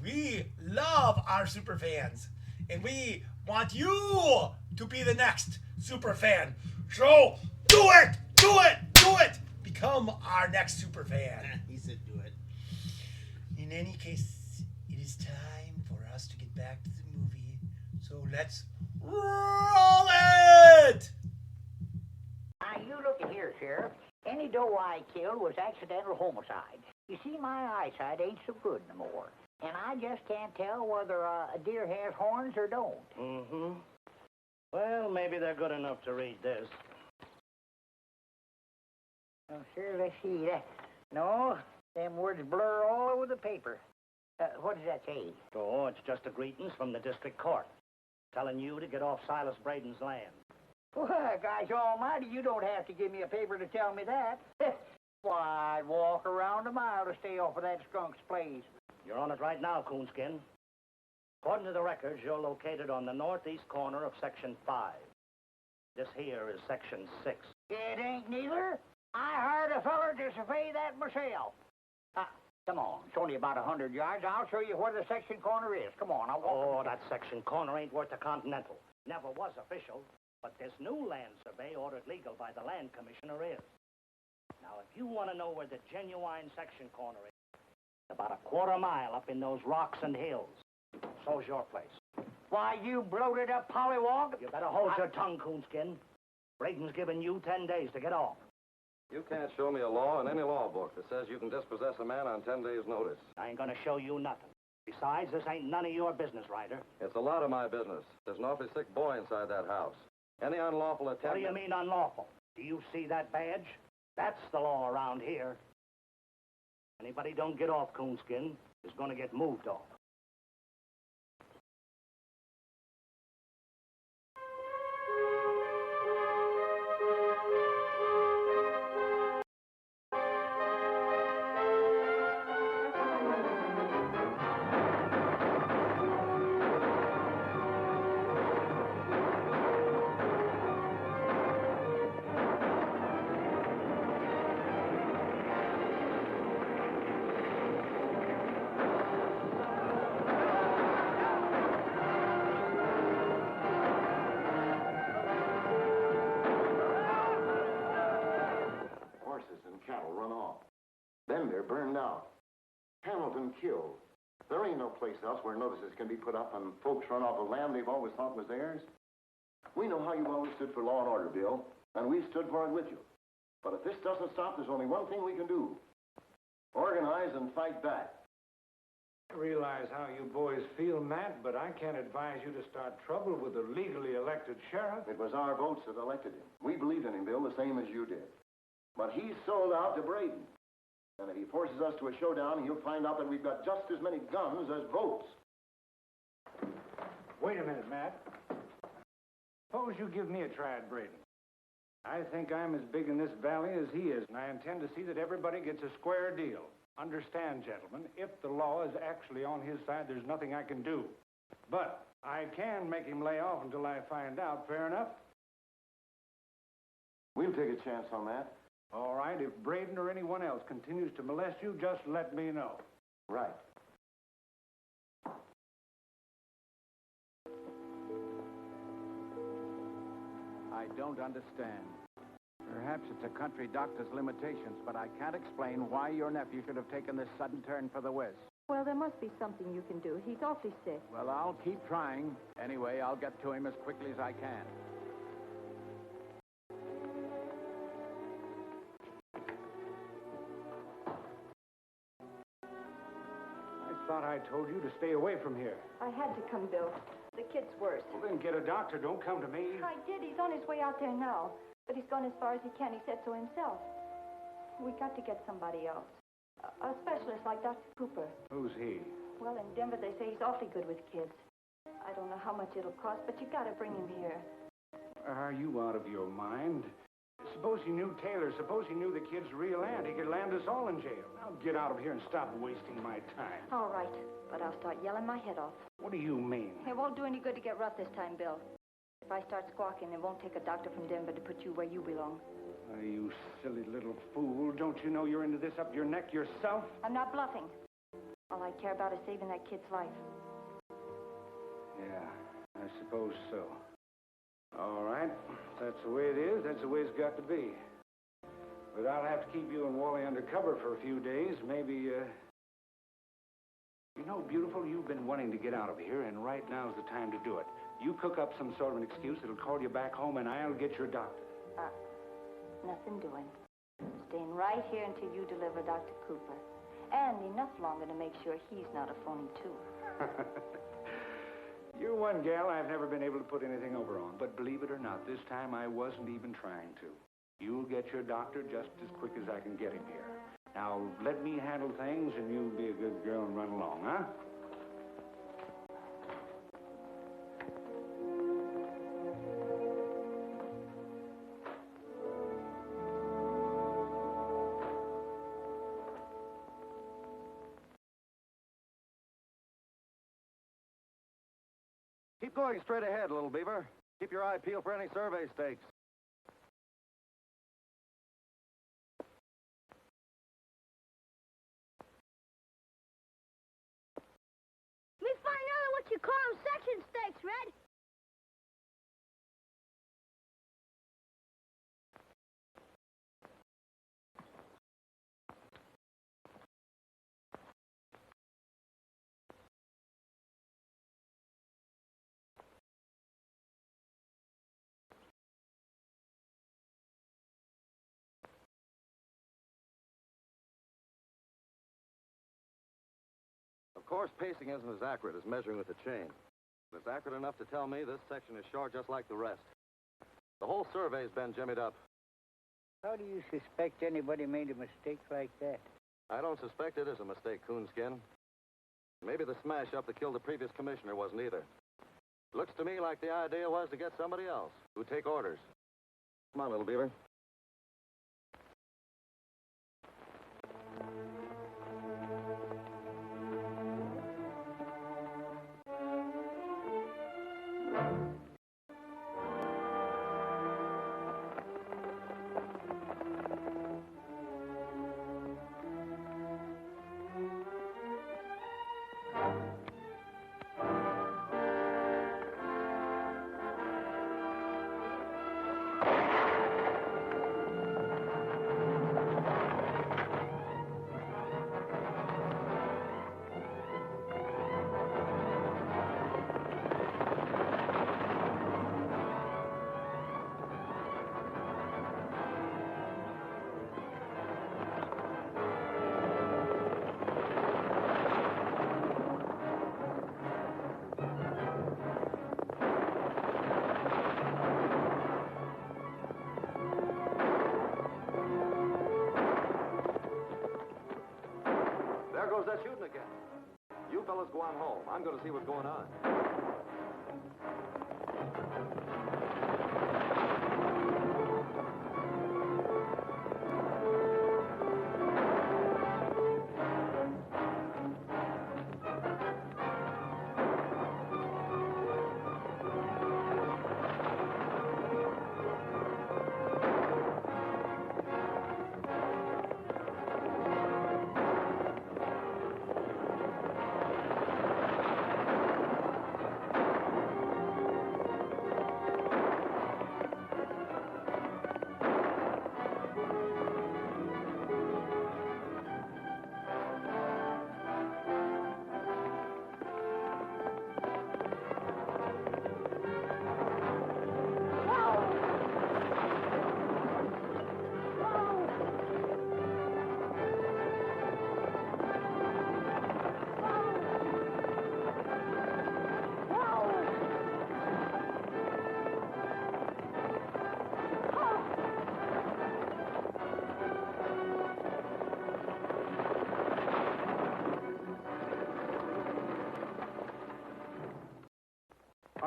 We love our super fans, and we want you to be the next super fan. So do it, do it, do it. Become our next super fan. He said do it. In any case, it is time for us to get back to the movie. So let's roll it! Now, you look at here, Sheriff. Any doe I killed was accidental homicide. You see, my eyesight ain't so good no more. And I just can't tell whether a deer has horns or don't. Mm-hmm. Well, maybe they're good enough to read this. Oh, sure, let's see. No, them words blur all over the paper. What does that say? Oh, it's just a greetings from the district court, telling you to get off Silas Braden's land. Well, gosh almighty, you don't have to give me a paper to tell me that. Why, I'd walk around a mile to stay off of that skunk's place. You're on it right now, Coonskin. According to the records, you're located on the northeast corner of Section 5. This here is Section 6. It ain't neither. I hired a feller to survey that myself. Come on, it's only about 100 yards. I'll show you where the section corner is. Come on, I'll walk. Oh, that section corner ain't worth a continental. Never was official, but this new land survey ordered legal by the land commissioner is. Now, if you want to know where the genuine section corner is, about a quarter mile up in those rocks and hills. So's your place. Why, you bloated up pollywog. You better hold your tongue, Coonskin. Braden's given you 10 days to get off. You can't show me a law in any law book that says you can dispossess a man on 10 days' notice. I ain't gonna show you nothing. Besides, this ain't none of your business, Ryder. It's a lot of my business. There's an awfully sick boy inside that house. Any unlawful attempt... What do you mean unlawful? Do you see that badge? That's the law around here. Anybody don't get off, Coonskin, is gonna get moved off. Cattle run off. Then they're burned out. Hamilton killed. There ain't no place else where notices can be put up and folks run off of land they've always thought was theirs. We know how you always stood for law and order, Bill, and we've stood for it with you. But if this doesn't stop, there's only one thing we can do. Organize and fight back. I realize how you boys feel, Matt, but I can't advise you to start trouble with a legally elected sheriff. It was our votes that elected him. We believed in him, Bill, the same as you did. But he's sold out to Braden. And if he forces us to a showdown, he'll find out that we've got just as many guns as votes. Wait a minute, Matt. Suppose you give me a try at Braden. I think I'm as big in this valley as he is, and I intend to see that everybody gets a square deal. Understand, gentlemen, if the law is actually on his side, there's nothing I can do. But I can make him lay off until I find out. Fair enough? We'll take a chance on that. All right, if Braden or anyone else continues to molest you, just let me know. Right. I don't understand. Perhaps it's a country doctor's limitations, but I can't explain why your nephew should have taken this sudden turn for the west. Well, there must be something you can do. He's awfully sick. Well, I'll keep trying. Anyway, I'll get to him as quickly as I can. I thought I told you to stay away from here. I had to come, Bill. The kid's worse. Well, then get a doctor. Don't come to me. I did. He's on his way out there now. But he's gone as far as he can. He said so himself. We got to get somebody else. A specialist like Dr. Cooper. Who's he? Well, in Denver, they say he's awfully good with kids. I don't know how much it'll cost, but you got to bring him here. Are you out of your mind? Suppose he knew Taylor. Suppose he knew the kid's real aunt. He could land us all in jail. Now get out of here and stop wasting my time. All right, but I'll start yelling my head off. What do you mean? It won't do any good to get rough this time, Bill. If I start squawking, it won't take a doctor from Denver to put you where you belong. Oh, you silly little fool. Don't you know you're into this up your neck yourself? I'm not bluffing. All I care about is saving that kid's life. Yeah, I suppose so. All right. If that's the way it is, that's the way it's got to be. But I'll have to keep you and Wally undercover for a few days. Maybe, You know, beautiful, you've been wanting to get out of here, and right now's the time to do it. You cook up some sort of an excuse that'll call you back home, and I'll get your doctor. Nothing doing. Staying right here until you deliver Dr. Cooper. And enough longer to make sure he's not a phony, too. You're one gal I've never been able to put anything over on. But believe it or not, this time I wasn't even trying to. You'll get your doctor just as quick as I can get him here. Now, let me handle things, and you'll be a good girl and run along, huh? Keep going straight ahead, little beaver. Keep your eye peeled for any survey stakes. Let me find out what you call them section stakes, Red. Of course, pacing isn't as accurate as measuring with a chain. But it's accurate enough to tell me this section is short just like the rest. The whole survey's been jimmied up. How do you suspect anybody made a mistake like that? I don't suspect it is a mistake, Coonskin. Maybe the smash-up that killed the previous commissioner wasn't either. Looks to me like the idea was to get somebody else who'd take orders. Come on, little beaver. There goes that shooting again. You fellas go on home. I'm going to see what's going on.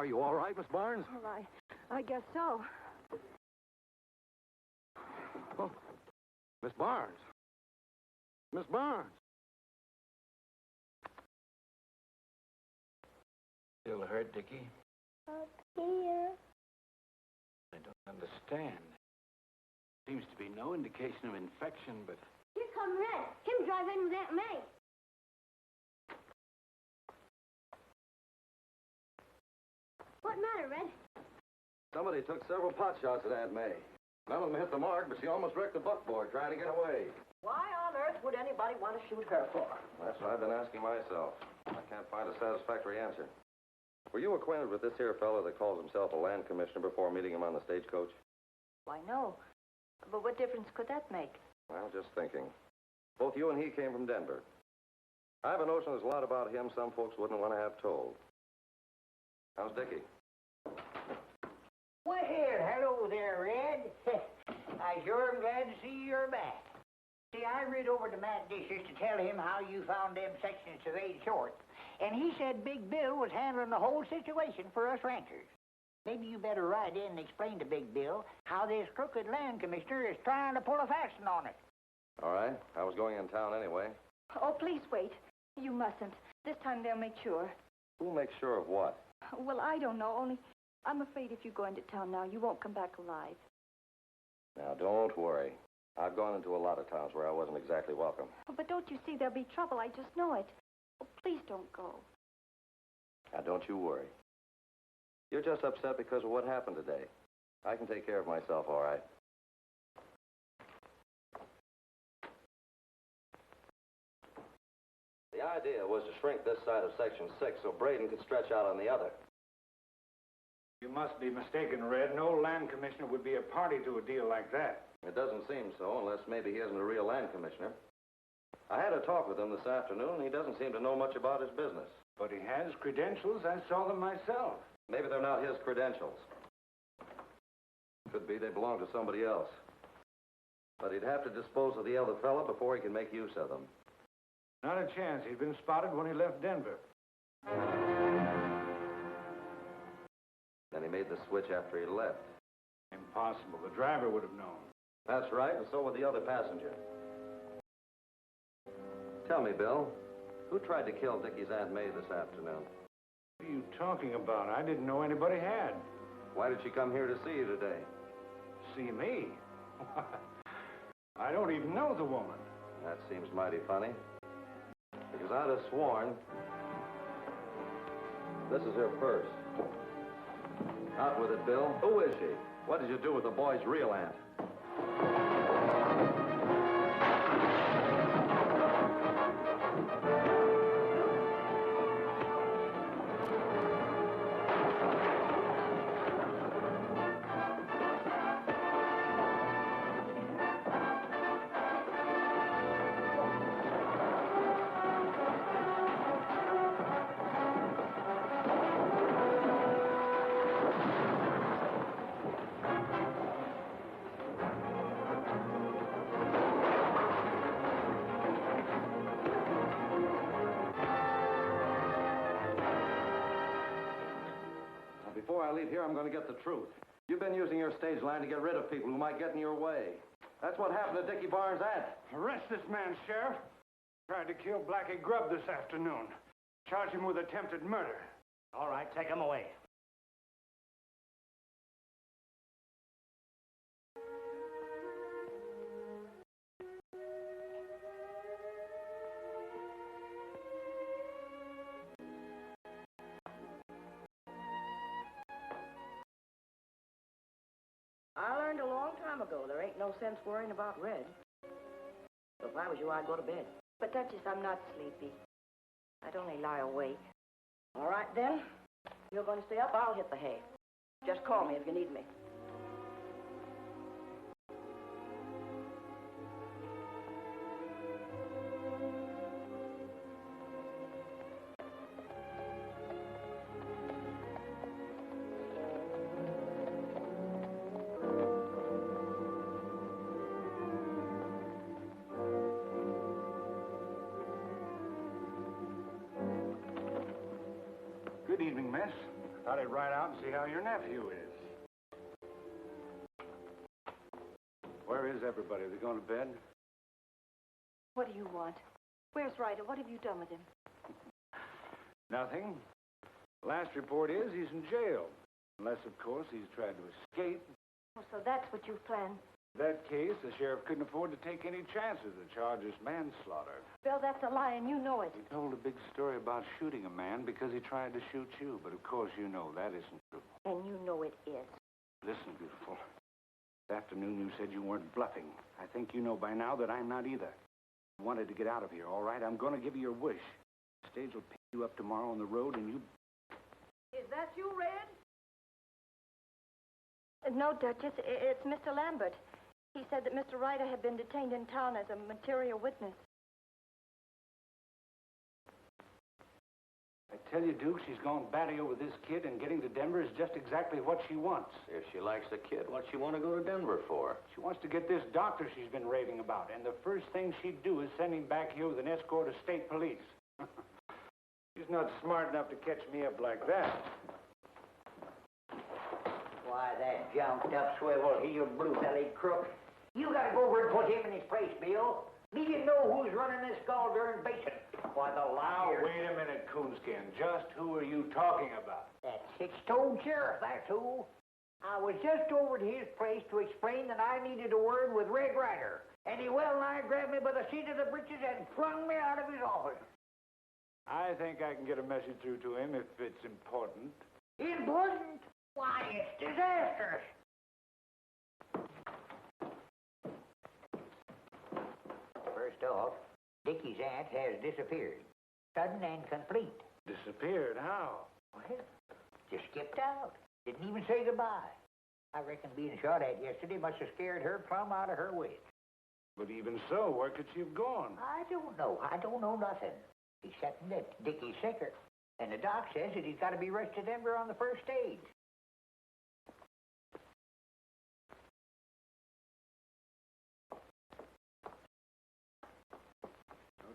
you all right, Miss Barnes? Well, I guess so. Oh, Miss Barnes. Miss Barnes. Still hurt, Dickie? Up here. I don't understand. Seems to be no indication of infection, but... Here come Red. Him drive in with Aunt May. What matter, Red? Somebody took several pot shots at Aunt May. None of them hit the mark, but she almost wrecked the buckboard trying to get away. Why on earth would anybody want to shoot her for? That's what I've been asking myself. I can't find a satisfactory answer. Were you acquainted with this here fellow that calls himself a land commissioner before meeting him on the stagecoach? Why, no. But what difference could that make? Well, just thinking. Both you and he came from Denver. I have a notion there's a lot about him some folks wouldn't want to have told. How's Dickie? Well, hello there, Red. I sure am glad to see you're back. See, I rid over to Matt Dishes to tell him how you found them sections surveyed short, and he said Big Bill was handling the whole situation for us ranchers. Maybe you better ride in and explain to Big Bill how this crooked land commissioner is trying to pull a fast one on it. All right. I was going in town anyway. Oh, please wait. You mustn't. This time they'll make sure. Who'll make sure of what? Well, I don't know, only I'm afraid if you go into town now, you won't come back alive. Now, don't worry. I've gone into a lot of towns where I wasn't exactly welcome. Oh, but don't you see there'll be trouble? I just know it. Oh, please don't go. Now, don't you worry. You're just upset because of what happened today. I can take care of myself, all right. The idea was to shrink this side of Section 6 so Braden could stretch out on the other. You must be mistaken, Red. No land commissioner would be a party to a deal like that. It doesn't seem so, unless maybe he isn't a real land commissioner. I had a talk with him this afternoon, and he doesn't seem to know much about his business. But he has credentials. I saw them myself. Maybe they're not his credentials. Could be they belong to somebody else. But he'd have to dispose of the other fella before he can make use of them. Not a chance. He'd been spotted when he left Denver. Then he made the switch after he left. Impossible. The driver would have known. That's right, and so would the other passenger. Tell me, Bill, who tried to kill Dickie's Aunt May this afternoon? What are you talking about? I didn't know anybody had. Why did she come here to see you today? See me? I don't even know the woman. That seems mighty funny. Because I'd have sworn this is her purse. Out with it, Bill. Who is she? What did you do with the boy's real aunt? Before I leave here, I'm going to get the truth. You've been using your stage line to get rid of people who might get in your way. That's what happened to Dickie Barnes' aunt. Arrest this man, Sheriff. Tried to kill Blackie Grubb this afternoon. Charge him with attempted murder. All right, take him away. I learned a long time ago there ain't no sense worrying about Red. So if I was you, I'd go to bed. But, Duchess, I'm not sleepy. I'd only lie awake. All right, then. If you're going to stay up, I'll hit the hay. Just call me if you need me. Good evening, miss. Thought I'd ride out and see how your nephew is. Where is everybody? Are they going to bed? What do you want? Where's Ryder? What have you done with him? Nothing. Last report is he's in jail. Unless, of course, he's tried to escape. Oh, so that's what you've planned. In that case, the sheriff couldn't afford to take any chances. The charge is manslaughter. Bill, that's a lie, and you know it. He told a big story about shooting a man because he tried to shoot you. But, of course, you know that isn't true. And you know it is. Listen, beautiful. This afternoon you said you weren't bluffing. I think you know by now that I'm not either. I wanted to get out of here, all right? I'm going to give you your wish. The stage will pick you up tomorrow on the road, and you... Is that you, Red? No, Duchess, it's Mr. Lambert. He said that Mr. Ryder had been detained in town as a material witness. I tell you, Duke, she's gone batty over this kid, and getting to Denver is just exactly what she wants. If she likes the kid, what's she want to go to Denver for? She wants to get this doctor she's been raving about, and the first thing she'd do is send him back here with an escort of state police. She's not smart enough to catch me up like that. Why, that jumped-up, swivel-heeled, blue-bellied crook. You gotta go over and put him in his place, Bill. Do you know who's running this gall-darn basin? Why, the Now, liar... wait a minute, Coonskin. Just who are you talking about? That six-toed sheriff, that's who. I was just over to his place to explain that I needed a word with Red Ryder, and he well-nigh grabbed me by the seat of the breeches and flung me out of his office. I think I can get a message through to him if it's important. Important? Why, it's disastrous. First off, Dickie's aunt has disappeared. Sudden and complete. Disappeared? How? Well, just skipped out. Didn't even say goodbye. I reckon being shot at yesterday must have scared her plumb out of her wits. But even so, where could she have gone? I don't know. I don't know nothing. Except that Dickie's sicker. And the doc says that he's got to be rushed to Denver on the first stage.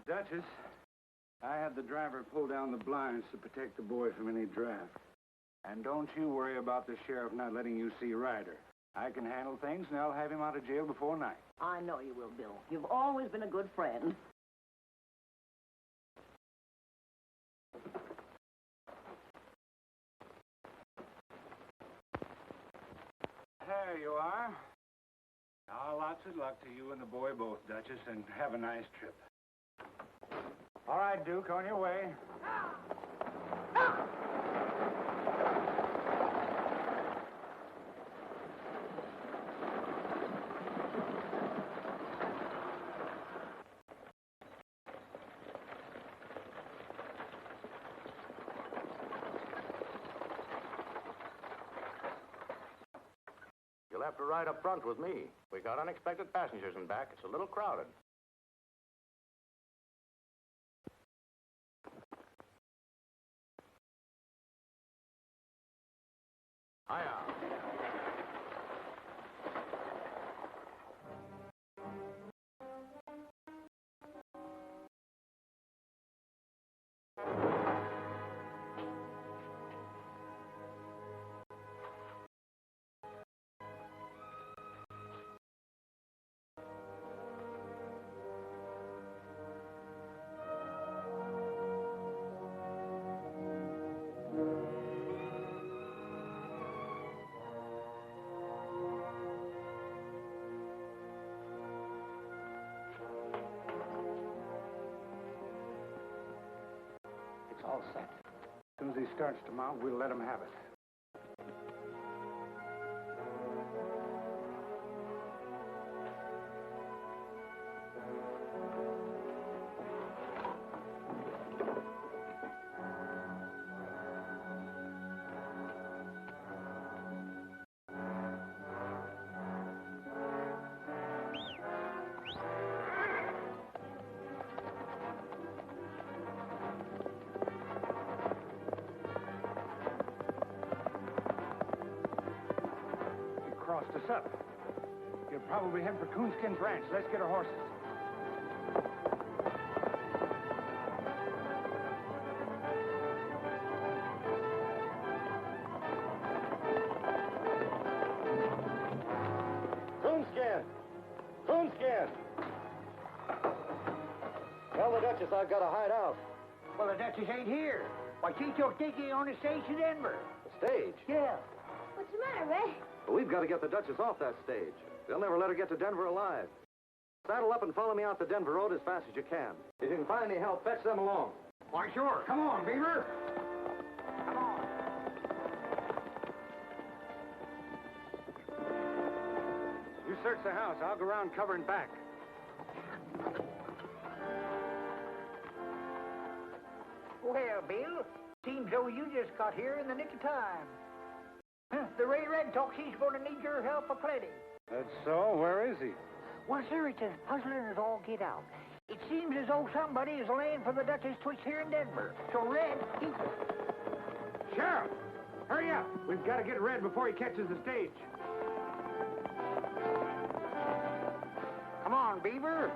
Duchess, I had the driver pull down the blinds to protect the boy from any draft. And don't you worry about the sheriff not letting you see Ryder. I can handle things, and I'll have him out of jail before night. I know you will, Bill. You've always been a good friend. There you are. Now, lots of luck to you and the boy both, Duchess, and have a nice trip. All right, Duke, on your way. You'll have to ride up front with me. We got unexpected passengers in back. It's a little crowded. Hiya. It's all set. As soon as he starts to mount, we'll let him have it. Crossed us up. He'll probably head for Coonskin's ranch. Let's get our horses. fast. Tell the Duchess I've got to hide out. Well, the Duchess ain't here. Why, she took Dickie on the stage to Denver. The stage? Yeah. What's the matter, Red? Well, we've got to get the Duchess off that stage. They'll never let her get to Denver alive. Saddle up and follow me out the Denver Road as fast as you can. If you can find any help, fetch them along. Why, sure. Come on, Beaver. Come on. You search the house. I'll go around covering back. Well, Bill, seems though you just got here in the nick of time. Huh, the Ray Red talks he's going to need your help a plenty. That's so. Where is he? Well, sir, it's as puzzling as all get out. It seems as though somebody is laying for the Duchess Twitch here in Denver. So, Red, he... Sheriff, hurry up. We've got to get Red before he catches the stage. Come on, Beaver.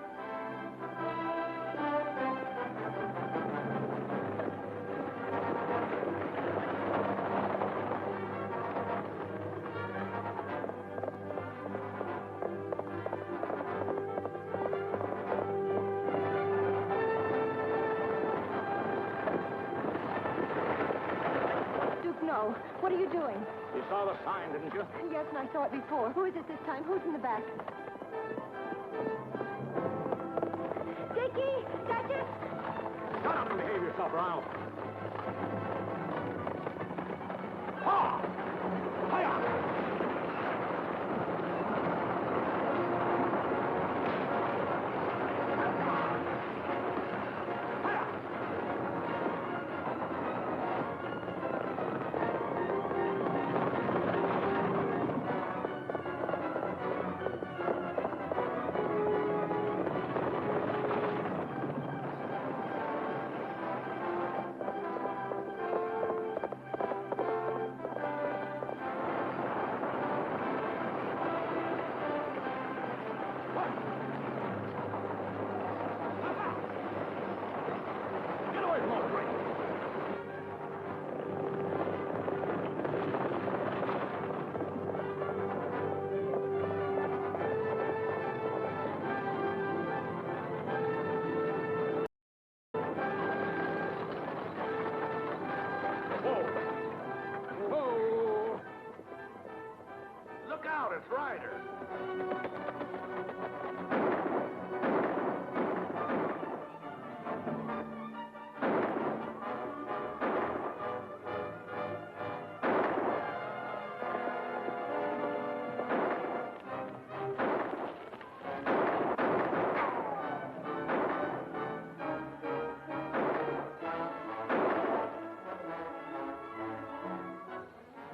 No. What are you doing? You saw the sign, didn't you? Yes, and I saw it before. Who is it this time? Who's in the back? Dickie! Duchess! Shut up and behave yourself, or I'll... Ha! Hiya! Look out, it's Ryder.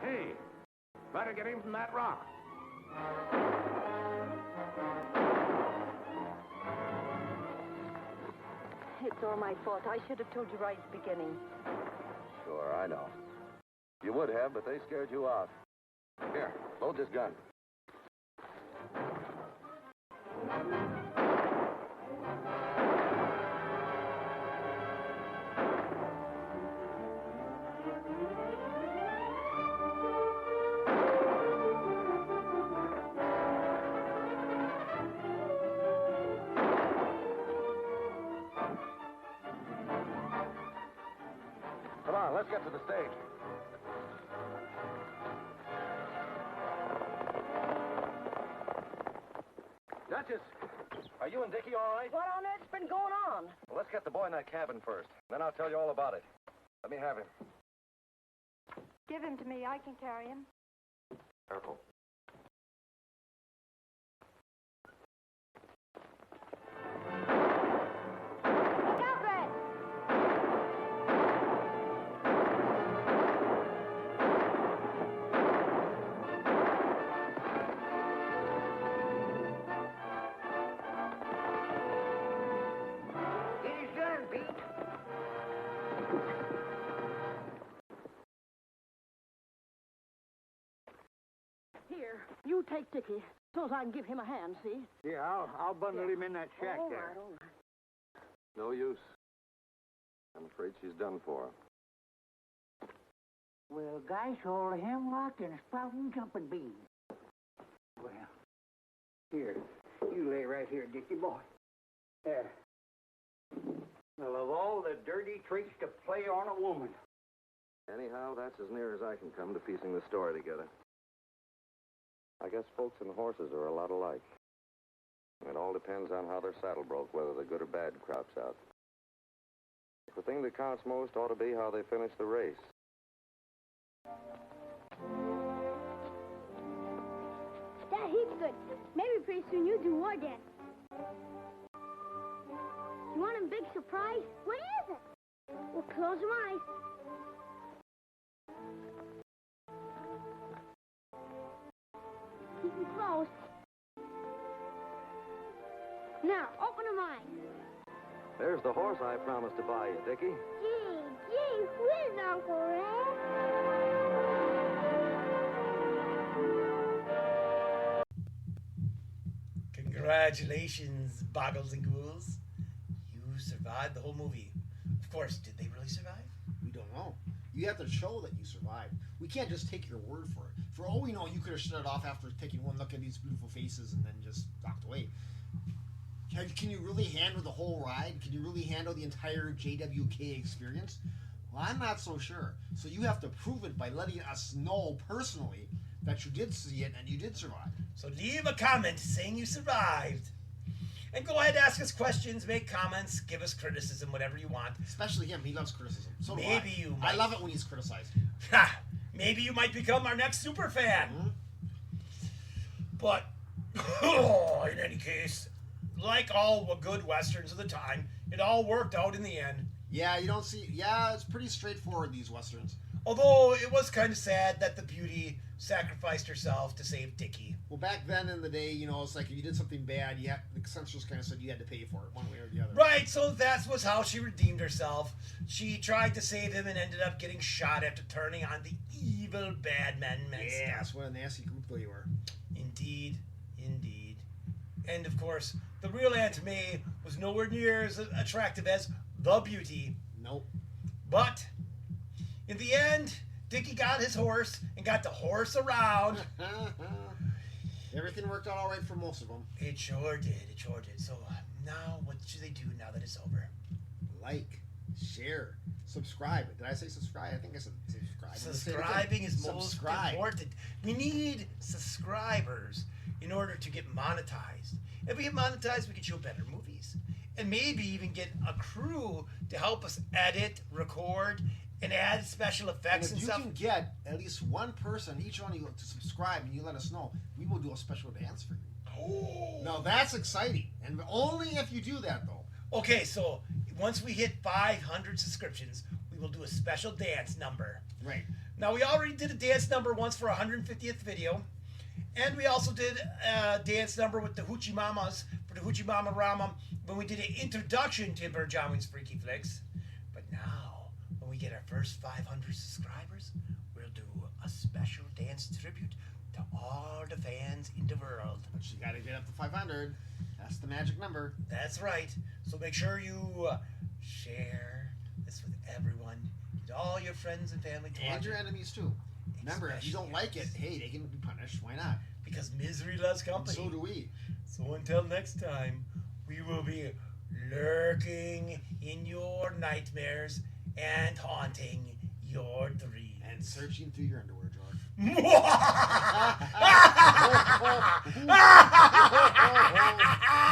Hey, better get him from that rock. It's all my fault. I should have told you right at the beginning. Sure, I know. You would have, but they scared you off. Here, load this gun. Come on, let's get to the stage. Duchess, are you and Dickie all right? What on earth's been going on? Well, let's get the boy in that cabin first. Then I'll tell you all about it. Let me have him. Give him to me. I can carry him. Careful. Look out, Red! It is done, Pete. Here, you take Dickie, so as I can give him a hand, see? Yeah, I'll bundle him in that shack All there. right, all right. No use. I'm afraid she's done for. Well, gosh, all the hemlock and a sprouting jumping bean. Well, here, You lay right here, Dickie boy. There. Well, of all the dirty tricks to play on a woman. Anyhow, that's as near as I can come to piecing the story together. I guess folks and horses are a lot alike. It all depends on how their saddle broke, whether the good or bad crops out. The thing that counts most ought to be how they finish the race. That he's good. Maybe pretty soon you do war dance. You want a big surprise? What is it? Well, close your eyes. Keep them closed. Now, open them eyes. There's the horse I promised to buy you, Dickie. Gee whiz, Uncle Red. Congratulations, Boggles and Ghouls. You survived the whole movie. Of course, did they really survive? We don't know. You have to show that you survived. We can't just take your word for it. For all we know, you could have shut it off after taking one look at these beautiful faces and then just walked away. Can you really handle the whole ride? Can you really handle the entire JWK experience? Well, I'm not so sure. So you have to prove it by letting us know personally that you did see it and you did survive. So leave a comment saying you survived. And go ahead, ask us questions, make comments, give us criticism, whatever you want. Especially him. He loves criticism. So maybe do I. You might. I love it when he's criticized. Ha! Maybe you might become our next super fan. Mm-hmm. But, in any case, like all good westerns of the time, it all worked out in the end. Yeah, you don't see... Yeah, it's pretty straightforward, these westerns. Although, it was kind of sad that the beauty sacrificed herself to save Dickie. Well, back then in the day, you know, it's like if you did something bad, the censors kind of said you had to pay for it one way or the other. Right, so that was how she redeemed herself. She tried to save him and ended up getting shot after turning on the evil bad men. Yes, what a nasty group they were. Indeed, indeed. And of course, the real Aunt May was nowhere near as attractive as the beauty. Nope. But in the end, Dickie got his horse and got the horse around. Everything worked out all right for most of them. It sure did. It sure did. So now, what should they do now that it's over? Like, share, subscribe. Did I say subscribe? I think I said subscribe. Subscribing is most important. We need subscribers in order to get monetized. If we get monetized, we can show better movies. And maybe even get a crew to help us edit, record, and add special effects and stuff. If you can get at least one person, each one of you, to subscribe and you let us know, we will do a special dance for you. Oh. Now that's exciting. And only if you do that, though. Okay, so once we hit 500 subscriptions, we will do a special dance number. Right. Now, we already did a dance number once for 150th video. And we also did a dance number with the Hoochie Mamas for the Hoochie Mama Rama when we did an introduction to Berjami's Freaky Flicks. But now, when we get our first 500 subscribers, we'll do a special dance tribute to all the fans in the world. But you gotta get up to 500. That's the magic number. That's right. So make sure you share this with everyone. Get all your friends and family to watch And your enemies, too. Remember, if you don't like it, hey, they can be punished. Why not? Because misery loves company. And so do we. So until next time, we will be lurking in your nightmares and haunting your dreams. And searching through your underwear, George.